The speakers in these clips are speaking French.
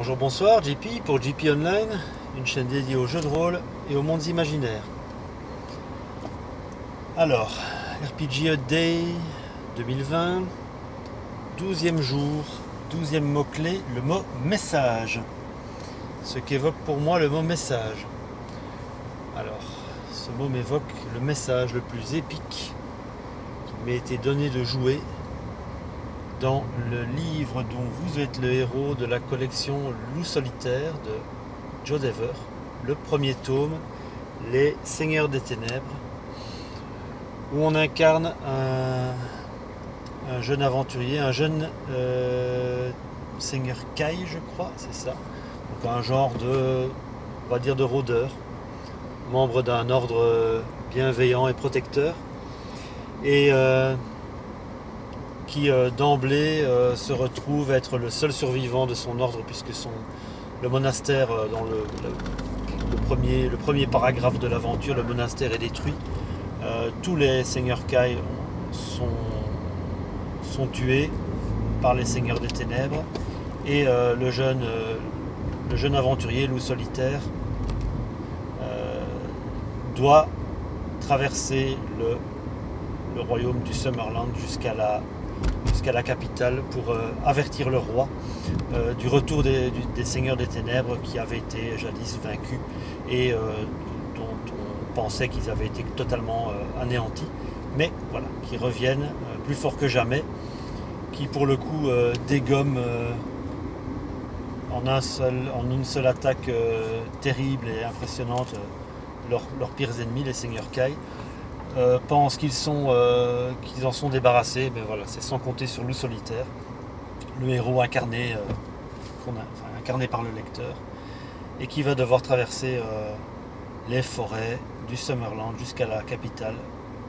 Bonjour, bonsoir, JP pour JP Online, une chaîne dédiée aux jeux de rôle et aux mondes imaginaires. Alors, RPG A Day 2020, 12e jour, 12e mot-clé, le mot message. Ce qu'évoque pour moi le mot message. Alors, ce mot m'évoque le message le plus épique qui m'ait été donné de jouer dans le livre dont vous êtes le héros de la collection Loup solitaire de Joe Dever, le premier tome, Les Seigneurs des Ténèbres, où on incarne un jeune aventurier, un jeune seigneur Kai, je crois, c'est ça. Donc un genre de, on va dire, de rôdeur, membre d'un ordre bienveillant et protecteur, et qui d'emblée se retrouve être le seul survivant de son ordre, puisque le monastère, dans le premier paragraphe de l'aventure, le monastère est détruit. Tous les seigneurs Kai sont tués par les seigneurs des ténèbres, et le jeune aventurier, loup solitaire, doit traverser le royaume du Summerland jusqu'à la capitale pour avertir le roi du retour des seigneurs des ténèbres qui avaient été jadis vaincus et dont on pensait qu'ils avaient été totalement anéantis, mais voilà, qui reviennent plus forts que jamais, qui pour le coup dégomment en une seule attaque terrible et impressionnante leurs pires ennemis, les seigneurs Kai. Pensent qu'ils en sont débarrassés, mais voilà, c'est sans compter sur Loup solitaire, le héros incarné par le lecteur, et qui va devoir traverser les forêts du Summerland jusqu'à la capitale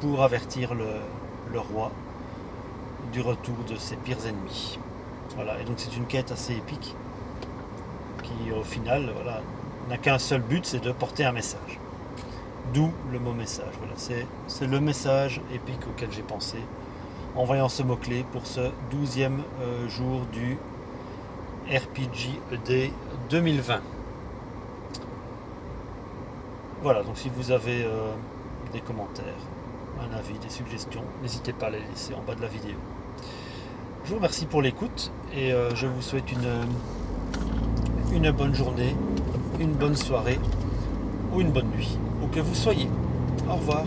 pour avertir le roi du retour de ses pires ennemis. Voilà, et donc c'est une quête assez épique qui au final n'a qu'un seul but, c'est de porter un message. D'où le mot message. Voilà, c'est le message épique auquel j'ai pensé en voyant ce mot-clé pour ce 12e jour du RPG Day 2020. Voilà, donc si vous avez des commentaires, un avis, des suggestions, n'hésitez pas à les laisser en bas de la vidéo. Je vous remercie pour l'écoute et je vous souhaite une bonne journée, une bonne soirée ou une bonne nuit, où que vous soyez. Au revoir.